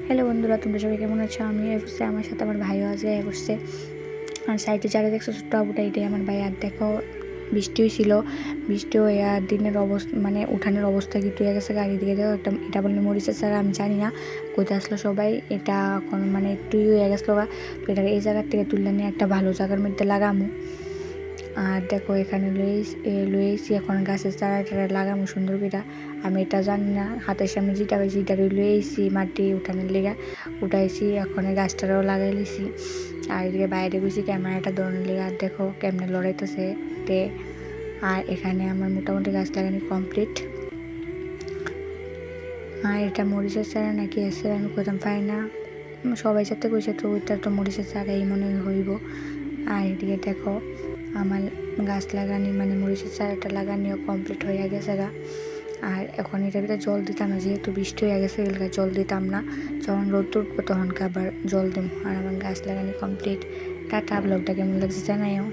Hello বন্ধুরা, তোমরা সবাই কেমন আছো? আমি বসে, আমার সাথে আমার ভাইও আছে বসছে। আর সাইডে যারা দেখছো ছোট্ট আবুটা, এটাই আমার ভাই। আর দেখো, বৃষ্টি হয়েছিল, বৃষ্টি হয়ে আর দিনের অবস্থা মানে উঠানের অবস্থা কি হয়ে গেছে। গাড়ি দিকে দেখো একটা, এটা বললে মরিচের স্যার আমি জানি না কোথায় আসলো সবাই। এটা এখন মানে একটুই হয়ে গেছিলো, তো এটা এই জায়গার থেকে তুললে নিয়ে একটা ভালো জায়গার মধ্যে লাগামো। আর দেখো এখানে লুয়েছি এখন গাছের চারা টারা লাগামো সুন্দর করে। আমি এটা জানি না, হাতের সামনে যেটা পাইছি এটা লুয়েছি, মাটি উঠানের লেগা উঠাইছি, এখন গাছটারাও লাগাই লিছি। আর এদিকে বাইরে গেছি ক্যামেরাটা ধরনের লেগে। আর দেখো কেমনে লড়াইতেছে তে। আর এখানে আমার মোটামুটি গাছ লাগানো কমপ্লিট। আর এটা মরিচের চারা নাকি আছে আমি কোথাও পাই না, সবাই সাথে কইছে তো ওইটা তো মরিচের চারাই মনে হইব। আর এদিকে দেখো আমার গাছ লাগানি মানে মরিচের চারাটা লাগানিও কমপ্লিট হয়ে গেছে গা। আর এখন এটার ভিতরে জল দিতাম না, যেহেতু বৃষ্টি হয়ে গেছে এলাকায় জল দিতাম না, যখন রোদ উঠবো তখন আবার জল দেবো। আর আমার গাছ লাগানি কমপ্লিট। টাটা, ব্লগটা কেমন লাগছে জানাইও।